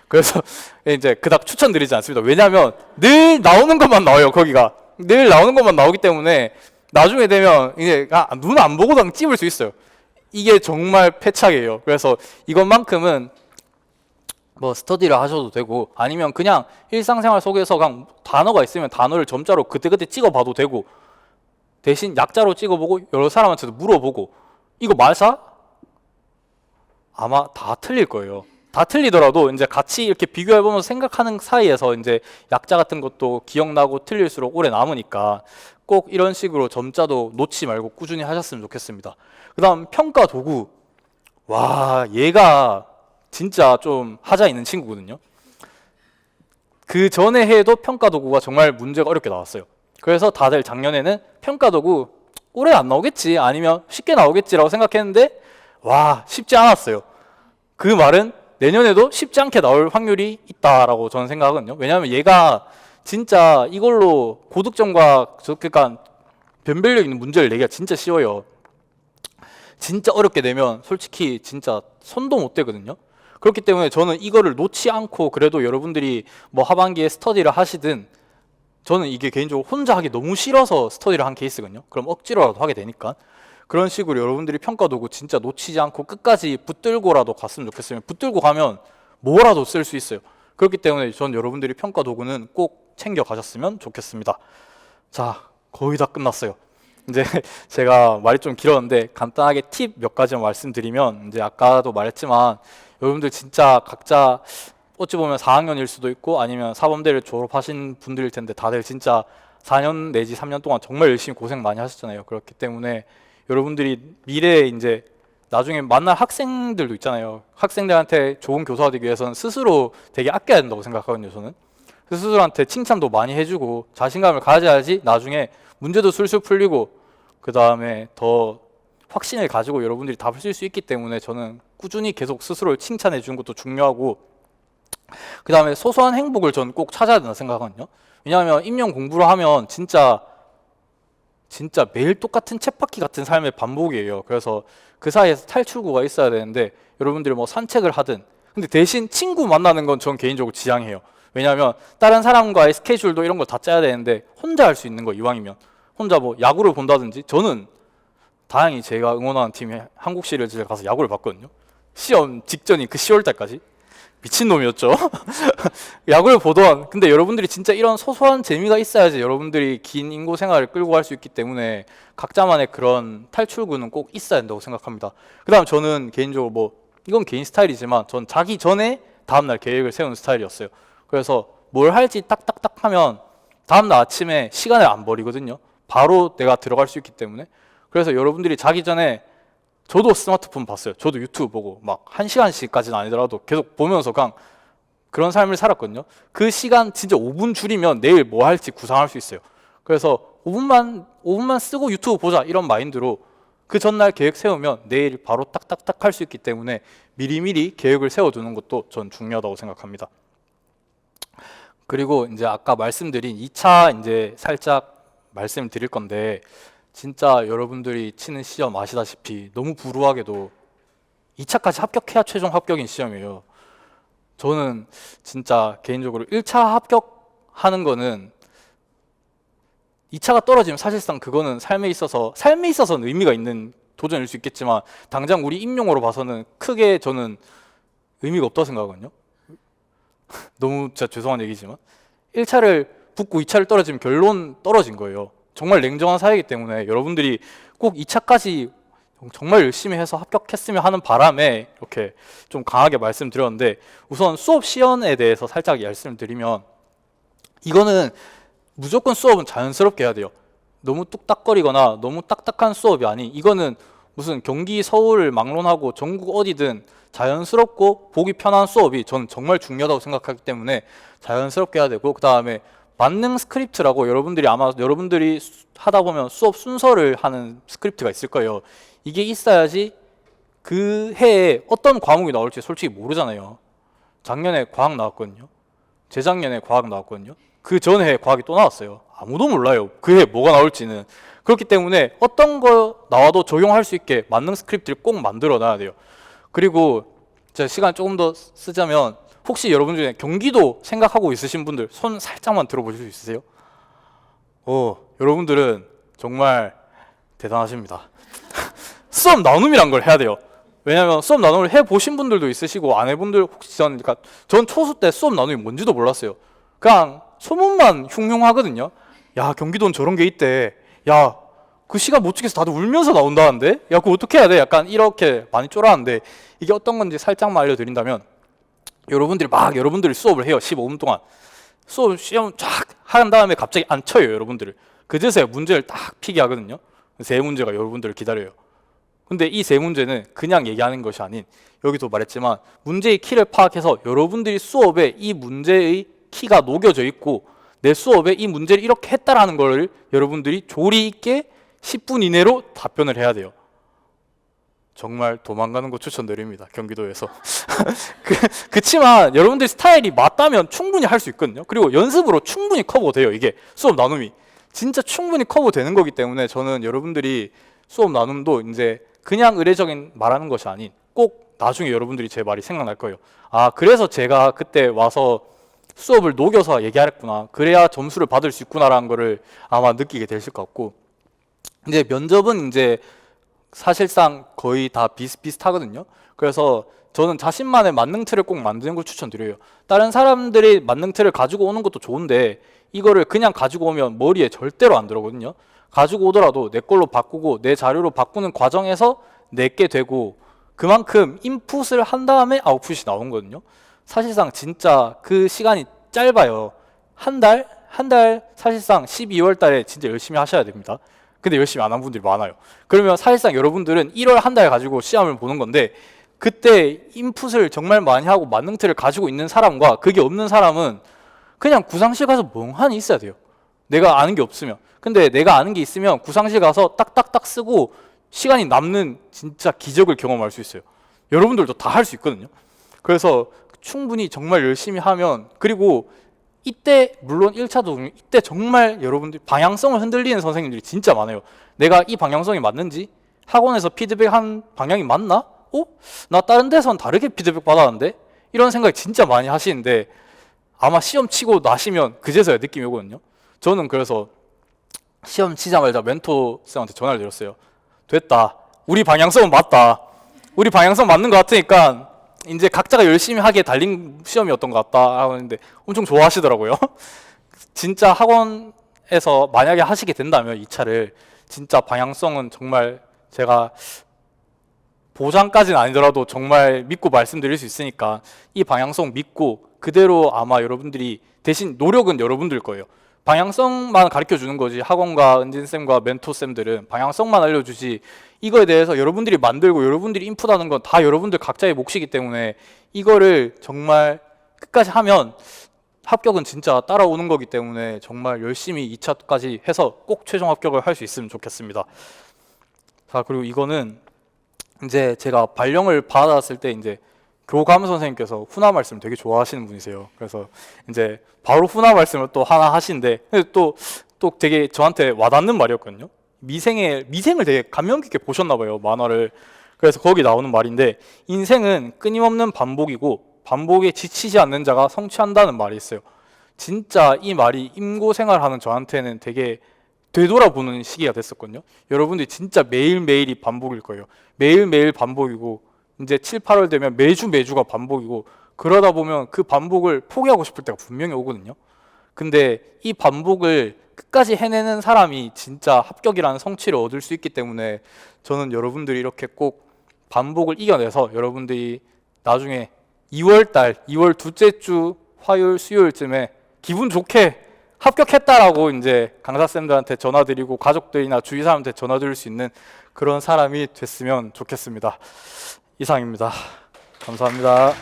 그래서 이제 그닥 추천드리지 않습니다. 왜냐하면 늘 나오는 것만 나와요, 거기가. 늘 나오는 것만 나오기 때문에 나중에 되면 이제 눈 안 보고도 그냥 찝을 수 있어요. 이게 정말 패착이에요. 그래서 이것만큼은 뭐 스터디를 하셔도 되고 아니면 그냥 일상생활 속에서 그냥 단어가 있으면 단어를 점자로 그때그때 찍어봐도 되고 대신 약자로 찍어보고 여러 사람한테도 물어보고 이거 맞아? 아마 다 틀릴 거예요. 다 틀리더라도 이제 같이 이렇게 비교해보면서 생각하는 사이에서 이제 약자 같은 것도 기억나고 틀릴수록 오래 남으니까 꼭 이런 식으로 점자도 놓지 말고 꾸준히 하셨으면 좋겠습니다. 그 다음 평가 도구. 와, 얘가 진짜 좀 하자 있는 친구거든요. 그 전에 해도 평가 도구가 정말 문제가 어렵게 나왔어요. 그래서 다들 작년에는 평가 도구 올해 안 나오겠지 아니면 쉽게 나오겠지라고 생각했는데 와, 쉽지 않았어요. 그 말은 내년에도 쉽지 않게 나올 확률이 있다라고 저는 생각하거든요. 왜냐하면 얘가 진짜 이걸로 고득점과 그러니까 변별력 있는 문제를 내기가 진짜 쉬워요. 진짜 어렵게 내면 솔직히 진짜 손도 못 대거든요. 그렇기 때문에 저는 이거를 놓지 않고 그래도 여러분들이 뭐 하반기에 스터디를 하시든 저는 이게 개인적으로 혼자 하기 너무 싫어서 스터디를 한 케이스거든요. 그럼 억지로라도 하게 되니까. 그런 식으로 여러분들이 평가 도구 진짜 놓치지 않고 끝까지 붙들고라도 갔으면 좋겠어요. 붙들고 가면 뭐라도 쓸 수 있어요. 그렇기 때문에 전 여러분들이 평가 도구는 꼭 챙겨 가셨으면 좋겠습니다. 자, 거의 다 끝났어요. 이제 제가 말이 좀 길었는데 간단하게 팁 몇 가지만 말씀드리면 이제 아까도 말했지만 여러분들 진짜 각자 어찌 보면 4학년일 수도 있고 아니면 사범대를 졸업하신 분들일 텐데 다들 진짜 4년 내지 3년 동안 정말 열심히 고생 많이 하셨잖아요. 그렇기 때문에 여러분들이 미래에 이제 나중에 만날 학생들도 있잖아요. 학생들한테 좋은 교사가 되기 위해서는 스스로 되게 아껴야 된다고 생각하거든요, 저는. 스스로한테 칭찬도 많이 해주고 자신감을 가져야지 나중에 문제도 술술 풀리고 그 다음에 더 확신을 가지고 여러분들이 답을 쓸 수 있기 때문에 저는 꾸준히 계속 스스로를 칭찬해 주는 것도 중요하고 그 다음에 소소한 행복을 저는 꼭 찾아야 된다 생각하거든요. 왜냐하면 임용 공부를 하면 진짜 매일 똑같은 쳇바퀴 같은 삶의 반복이에요. 그래서 그 사이에서 탈출구가 있어야 되는데 여러분들이 뭐 산책을 하든 근데 대신 친구 만나는 건 전 개인적으로 지향해요. 왜냐하면 다른 사람과의 스케줄도 이런 걸 다 짜야 되는데 혼자 할 수 있는 거 이왕이면 혼자 뭐 야구를 본다든지 저는 다행히 제가 응원하는 팀이 한국 시리즈를 가서 야구를 봤거든요. 시험 직전인 그 10월 달까지 미친놈이었죠. 야구를 보던 근데 여러분들이 진짜 이런 소소한 재미가 있어야지 여러분들이 긴 인고 생활을 끌고 갈 수 있기 때문에 각자만의 그런 탈출구는 꼭 있어야 된다고 생각합니다. 그 다음 저는 개인적으로 뭐 이건 개인 스타일이지만 전 자기 전에 다음날 계획을 세우는 스타일이었어요. 그래서 뭘 할지 딱딱딱 하면 다음날 아침에 시간을 안 버리거든요. 바로 내가 들어갈 수 있기 때문에. 그래서 여러분들이 자기 전에 저도 스마트폰 봤어요. 저도 유튜브 보고 막 1시간씩까지는 아니더라도 계속 보면서 그냥 그런 삶을 살았거든요. 그 시간 진짜 5분 줄이면 내일 뭐 할지 구상할 수 있어요. 그래서 5분만 쓰고 유튜브 보자 이런 마인드로 그 전날 계획 세우면 내일 바로 딱딱딱 할 수 있기 때문에 미리미리 계획을 세워두는 것도 전 중요하다고 생각합니다. 그리고 이제 아까 말씀드린 2차 이제 살짝 말씀을 드릴 건데, 진짜 여러분들이 치는 시험 아시다시피 너무 불우하게도 2차까지 합격해야 최종 합격인 시험이에요. 저는 진짜 개인적으로 1차 합격하는 거는 2차가 떨어지면 사실상 그거는 삶에 있어서는 의미가 있는 도전일 수 있겠지만, 당장 우리 임용으로 봐서는 크게 저는 의미가 없다고 생각하거든요. 너무 진짜 죄송한 얘기지만 1차를 붙고 2차를 떨어지면 결론 떨어진 거예요. 정말 냉정한 사회이기 때문에 여러분들이 꼭 2차까지 정말 열심히 해서 합격했으면 하는 바람에 이렇게 좀 강하게 말씀드렸는데, 우선 수업 시연에 대해서 살짝 말씀을 드리면, 이거는 무조건 수업은 자연스럽게 해야 돼요. 너무 뚝딱거리거나 너무 딱딱한 수업이 아닌, 이거는 무슨 경기 서울을 막론하고 전국 어디든 자연스럽고 보기 편한 수업이 저는 정말 중요하다고 생각하기 때문에 자연스럽게 해야 되고, 그 다음에 만능 스크립트라고 여러분들이 하다 보면 수업 순서를 하는 스크립트가 있을 거예요. 이게 있어야지 그 해에 어떤 과목이 나올지 솔직히 모르잖아요. 작년에 과학 나왔거든요. 재작년에 과학 나왔거든요. 그 전에 과학이 또 나왔어요. 아무도 몰라요. 그 해 뭐가 나올지는. 그렇기 때문에 어떤 거 나와도 적용할 수 있게 만능 스크립트를 꼭 만들어 놔야 돼요. 그리고 제가 시간 조금 더 쓰자면, 혹시 여러분 중에 경기도 생각하고 있으신 분들 손 살짝만 들어보실 수 있으세요? 여러분들은 정말 대단하십니다. 수업 나눔이란 걸 해야 돼요. 왜냐면 수업 나눔을 해보신 분들도 있으시고 안 해본 분들, 혹시 전 초수 때 수업 나눔이 뭔지도 몰랐어요. 그냥 소문만 흉흉하거든요. 야, 경기도는 저런 게 있대. 야, 그 시간 못 지켜서 다들 울면서 나온다는데? 야, 그거 어떻게 해야 돼? 약간 이렇게 많이 쫄았는데, 이게 어떤 건지 살짝만 알려드린다면, 여러분들이 수업을 해요. 15분 동안. 시험 쫙 한 다음에 갑자기 안 쳐요, 여러분들을. 그제서야 문제를 딱 피게 하거든요. 세 문제가 여러분들을 기다려요. 근데 이 세 문제는 그냥 얘기하는 것이 아닌, 여기도 말했지만 문제의 키를 파악해서 여러분들이 수업에 이 문제의 키가 녹여져 있고, 내 수업에 이 문제를 이렇게 했다라는 걸 여러분들이 조리 있게 10분 이내로 답변을 해야 돼요. 정말 도망가는 거 추천드립니다. 경기도에서. 그치만 여러분들 스타일이 맞다면 충분히 할 수 있거든요. 그리고 연습으로 충분히 커버돼요. 이게 수업 나눔이 진짜 충분히 커버되는 거기 때문에, 저는 여러분들이 수업 나눔도 이제 그냥 의례적인 말하는 것이 아닌, 꼭 나중에 여러분들이 제 말이 생각날 거예요. 아, 그래서 제가 그때 와서 수업을 녹여서 얘기하랬구나, 그래야 점수를 받을 수 있구나라는 거를 아마 느끼게 되실 것 같고, 이제 면접은 이제 사실상 거의 다 비슷비슷하거든요. 그래서 저는 자신만의 만능 틀을 꼭 만드는 걸 추천드려요. 다른 사람들이 만능 틀을 가지고 오는 것도 좋은데, 이거를 그냥 가지고 오면 머리에 절대로 안 들어거든요. 가지고 오더라도 내 걸로 바꾸고 내 자료로 바꾸는 과정에서 내게 되고, 그만큼 인풋을 한 다음에 아웃풋이 나온 거거든요. 사실상 진짜 그 시간이 짧아요. 한 달 사실상 12월 달에 진짜 열심히 하셔야 됩니다. 근데 열심히 안 한 분들이 많아요. 그러면 사실상 여러분들은 1월 한 달 가지고 시험을 보는 건데, 그때 인풋을 정말 많이 하고 만능틀을 가지고 있는 사람과 그게 없는 사람은 그냥 구상실 가서 멍하니 있어야 돼요. 내가 아는 게 없으면. 근데 내가 아는 게 있으면 구상실 가서 딱딱딱 쓰고 시간이 남는 진짜 기적을 경험할 수 있어요. 여러분들도 다 할 수 있거든요. 그래서 충분히 정말 열심히 하면, 그리고 이때 물론 1차도 이때 정말 여러분들 방향성을 흔들리는 선생님들이 진짜 많아요. 내가 이 방향성이 맞는지, 학원에서 피드백한 방향이 맞나? 나 다른 데선 다르게 피드백 받았는데? 이런 생각 진짜 많이 하시는데, 아마 시험 치고 나시면 그제서야 느낌이 오거든요. 저는 그래서 시험 치자마자 멘토 쌤한테 전화를 드렸어요. 됐다, 우리 방향성은 맞다, 우리 방향성 맞는 것 같으니까 이제 각자가 열심히 하기에 달린 시험이었던 것 같다 하는데 엄청 좋아하시더라고요. 진짜 학원에서 만약에 하시게 된다면 2차를 진짜 방향성은 정말 제가 보장까지는 아니더라도 정말 믿고 말씀드릴 수 있으니까, 이 방향성 믿고 그대로 아마 여러분들이, 대신 노력은 여러분들 거예요. 방향성만 가르쳐 주는 거지, 학원과 은진쌤과 멘토쌤들은 방향성만 알려주지, 이거에 대해서 여러분들이 만들고 여러분들이 인풋하는 건 다 여러분들 각자의 몫이기 때문에, 이거를 정말 끝까지 하면 합격은 진짜 따라오는 거기 때문에 정말 열심히 2차까지 해서 꼭 최종 합격을 할 수 있으면 좋겠습니다. 자, 그리고 이거는 이제 제가 발령을 받았을 때 이제 교감 선생님께서 훈화 말씀 되게 좋아하시는 분이세요. 그래서 이제 바로 훈화 말씀을 또 하나 하시는데 근데 또 되게 저한테 와닿는 말이었거든요. 미생을 되게 감명 깊게 보셨나 봐요, 만화를. 그래서 거기 나오는 말인데 인생은 끊임없는 반복이고 반복에 지치지 않는 자가 성취한다는 말이 있어요. 진짜 이 말이 임고 생활하는 저한테는 되게 되돌아보는 시기가 됐었거든요. 여러분들이 진짜 매일매일이 반복일 거예요. 매일매일 반복이고 이제 7, 8월 되면 매주가 반복이고 그러다 보면 그 반복을 포기하고 싶을 때가 분명히 오거든요. 근데 이 반복을 끝까지 해내는 사람이 진짜 합격이라는 성취를 얻을 수 있기 때문에 저는 여러분들이 이렇게 꼭 반복을 이겨내서 여러분들이 나중에 2월 둘째 주 화요일 수요일쯤에 기분 좋게 합격했다라고 이제 강사쌤들한테 전화드리고 가족들이나 주위 사람한테 전화드릴 수 있는 그런 사람이 됐으면 좋겠습니다. 이상입니다. 감사합니다.